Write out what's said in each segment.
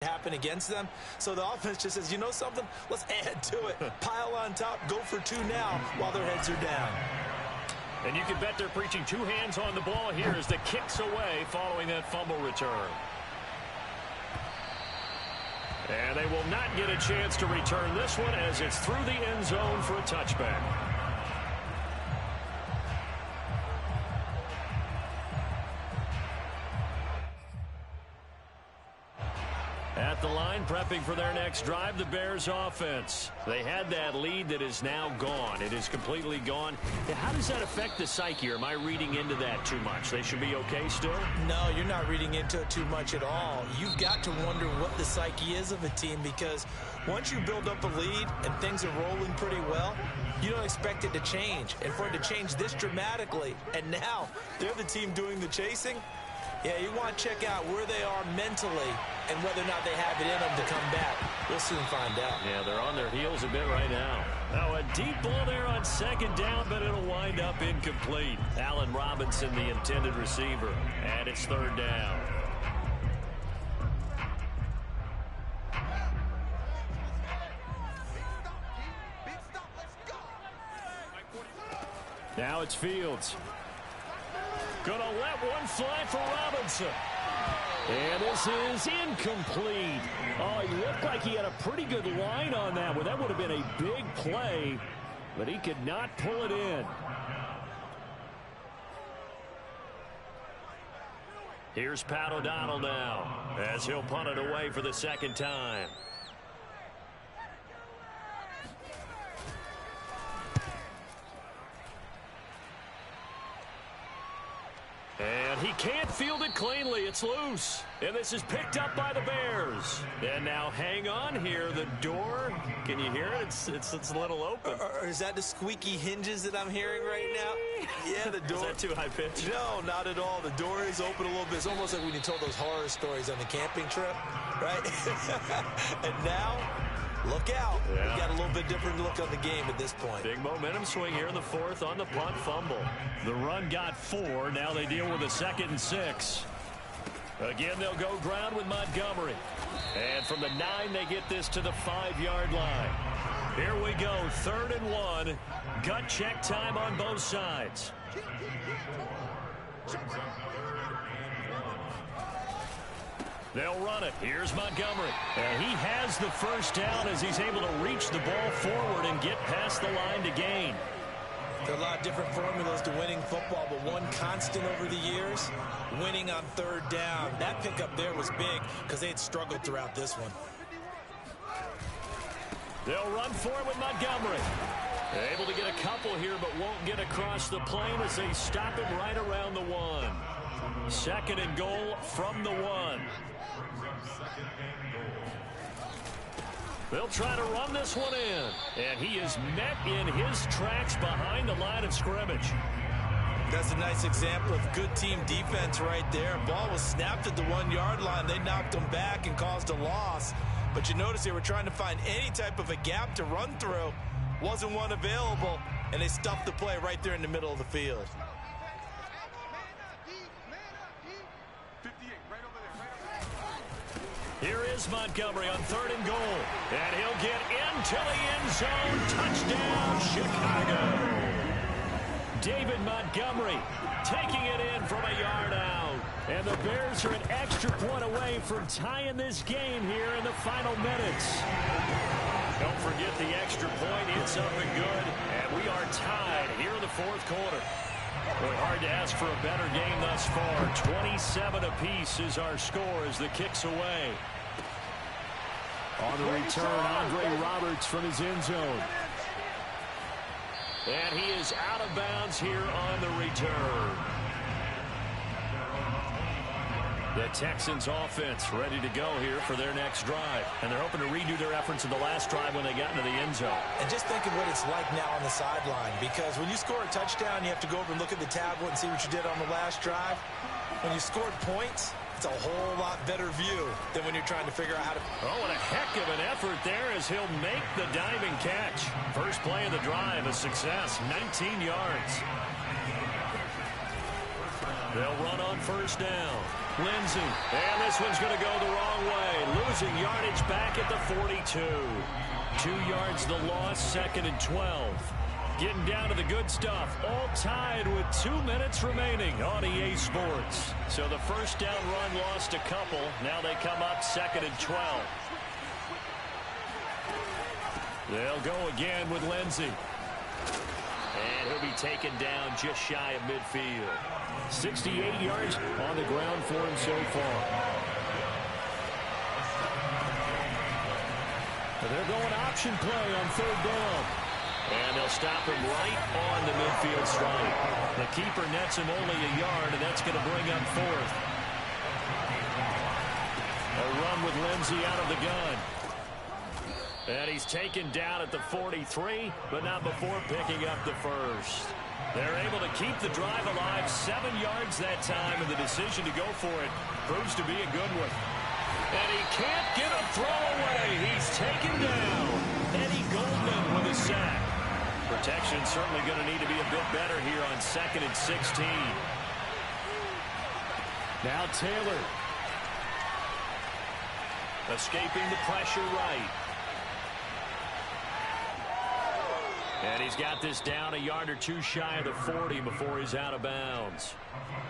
happen against them. So the offense just says, you know something? Let's add to it. Pile on top, go for two now while their heads are down. And you can bet they're preaching two hands on the ball here as the kick's away following that fumble return. And they will not get a chance to return this one as it's through the end zone for a touchback. At the line, prepping for their next drive, the Bears offense. They had that lead that is now gone. It is completely gone. How does that affect the psyche? Or am I reading into that too much? They should be okay still? No, you're not reading into it too much at all. You've got to wonder what the psyche is of a team, because once you build up a lead and things are rolling pretty well, you don't expect it to change. And for it to change this dramatically, and now they're the team doing the chasing, yeah, you want to check out where they are mentally and whether or not they have it in them to come back. We'll soon find out. Yeah, they're on their heels a bit right now. Now a deep ball there on second down, but it'll wind up incomplete. Allen Robinson, the intended receiver, and it's third down. Now it's Fields. Gonna let one fly for Robinson. And this is incomplete. Oh, he looked like he had a pretty good line on that one. That would have been a big play, but he could not pull it in. Here's Pat O'Donnell now as he'll punt it away for the second time. And he can't field it cleanly. It's loose. And this is picked up by the Bears. And now hang on here. The door, can you hear it? It's a little open. Or is that the squeaky hinges that I'm hearing right now? Yeah, the door. Is that too high pitch? No, not at all. The door is open a little bit. It's almost like when you told those horror stories on the camping trip, right? And now, look out. Yeah. We've got a little bit different look on the game at this point. Big momentum swing here in the fourth on the punt fumble. The run got 4. Now they deal with a 2nd and 6. Again, they'll go ground with Montgomery. And from the 9, they get this to the 5-yard line. Here we go, 3rd and 1. Gut check time on both sides. They'll run it. Here's Montgomery. And he has the first down as he's able to reach the ball forward and get past the line to gain. There are a lot of different formulas to winning football, but one constant over the years, winning on 3rd down. That pickup there was big because they had struggled throughout this one. They'll run for it with Montgomery. They're able to get a couple here, but won't get across the plane as they stop him right around the 1. 2nd and goal from the 1. They'll try to run this one in. And he is met in his tracks behind the line of scrimmage. That's a nice example of good team defense right there. Ball was snapped at the 1-yard line. They knocked him back and caused a loss. But you notice they were trying to find any type of a gap to run through. Wasn't one available, and they stuffed the play right there in the middle of the field. Here is Montgomery on 3rd and goal. And he'll get into the end zone. Touchdown, Chicago. David Montgomery taking it in from a yard out. And the Bears are an extra point away from tying this game here in the final minutes. Don't forget the extra point. It's up and good. And we are tied here in the 4th quarter. Boy, hard to ask for a better game thus far. 27 apiece is our score as the kick's away. On the return, Andre Roberts from his end zone. And he is out of bounds here on the return. The Texans offense ready to go here for their next drive. And they're hoping to redo their efforts in the last drive when they got into the end zone. And just think of what it's like now on the sideline, because when you score a touchdown, you have to go over and look at the tablet and see what you did on the last drive. When you scored points, it's a whole lot better view than when you're trying to figure out how to... Oh, what a heck of an effort there as he'll make the diving catch. First play of the drive, a success, 19 yards. They'll run on first down. Lindsay. And this one's going to go the wrong way. Losing yardage back at the 42. 2 yards the loss, 2nd and 12. Getting down to the good stuff. All tied with 2 minutes remaining on EA Sports. So the first down run lost a couple. Now they come up 2nd and 12. They'll go again with Lindsay. And he'll be taken down just shy of midfield. 68 yards on the ground for him so far. They're going option play on 3rd down. And they'll stop him right on the midfield stripe. The keeper nets him only a yard, and that's going to bring up 4th. A run with Lindsay out of the gun. And he's taken down at the 43, but not before picking up the first. They're able to keep the drive alive, 7 yards that time, and the decision to go for it proves to be a good one. And he can't get a throw away. He's taken down. Eddie Goldman with a sack. Protection certainly going to need to be a bit better here on 2nd and 16. Now Taylor. Escaping the pressure right. And he's got this down a yard or 2 shy of the 40 before he's out of bounds.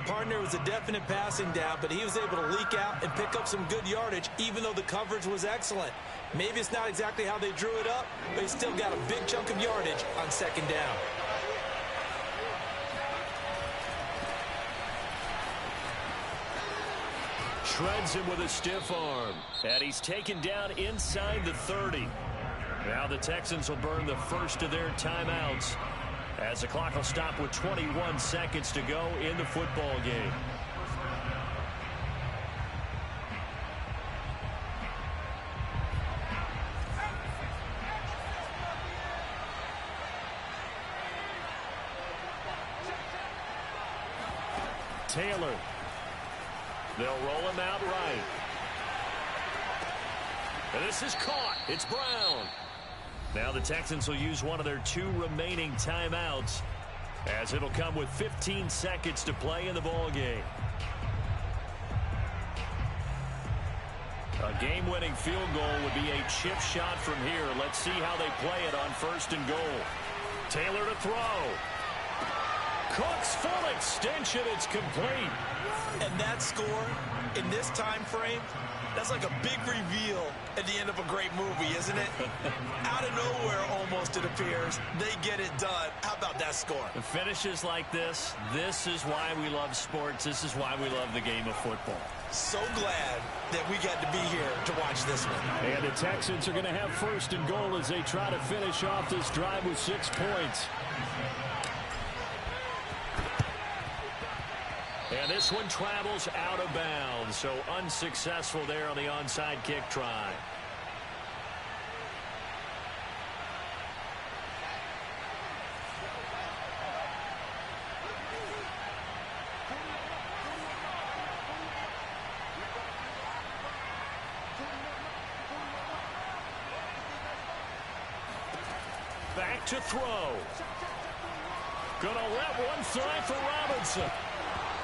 Partner was a definite passing down, but he was able to leak out and pick up some good yardage, even though the coverage was excellent. Maybe it's not exactly how they drew it up, but he's still got a big chunk of yardage on 2nd down. Shreds him with a stiff arm. And he's taken down inside the 30. Now the Texans will burn the first of their timeouts as the clock will stop with 21 seconds to go in the football game. Taylor. They'll roll him out right. And this is caught. It's Brown. Now the Texans will use one of their 2 remaining timeouts as it'll come with 15 seconds to play in the ball game. A game-winning field goal would be a chip shot from here. Let's see how they play it on 1st and goal. Taylor to throw. Cooks full extension. It's complete. And that score in this time frame, that's like a big reveal at the end of a great movie, isn't it? Out of nowhere, almost, it appears. They get it done. How about that score? The finishes like this is why we love sports. This is why we love the game of football. So glad that we got to be here to watch this one. And the Texans are going to have 1st and goal as they try to finish off this drive with 6 points. And this one travels out of bounds, so unsuccessful there on the onside kick try. Back to throw. Gonna let one fly for Robinson.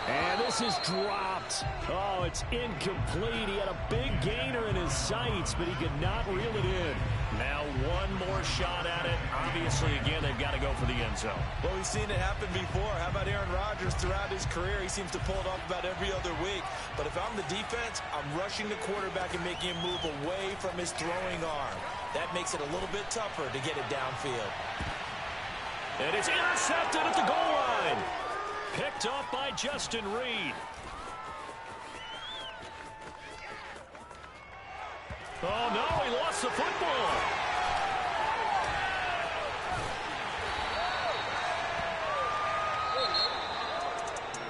And this is dropped. Oh, it's incomplete. He had a big gainer in his sights, but he could not reel it in. Now one more shot at it. Obviously, again, they've got to go for the end zone. Well, we've seen it happen before. How about Aaron Rodgers throughout his career? He seems to pull it off about every other week. But if I'm the defense, I'm rushing the quarterback and making him move away from his throwing arm. That makes it a little bit tougher to get it downfield. And it's intercepted at the goal line. Picked off by Justin Reed. Oh, no, he lost the football.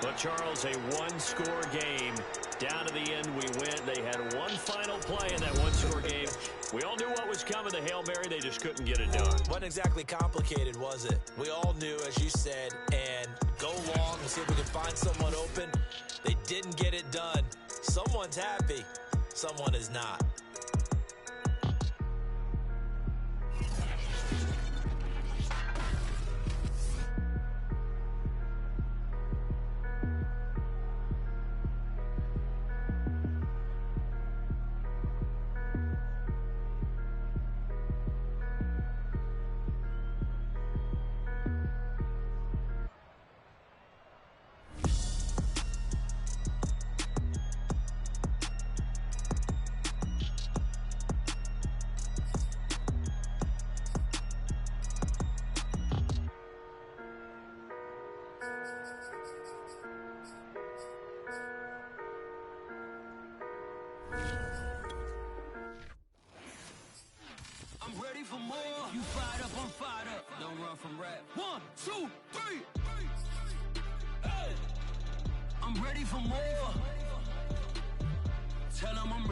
But, Charles, a one-score game. Down to the end, we win. They had one final play in that one-score game. We all knew what was coming, the Hail Mary. They just couldn't get it done. Wasn't exactly complicated, was it? We all knew, as you said, and go long and see if we can find someone open. They didn't get it done. Someone's happy. Someone is not. for more. You fired up, I'm fired up. Don't run from rap. 1, 2, 3. Hey. I'm ready for more. Tell 'em I'm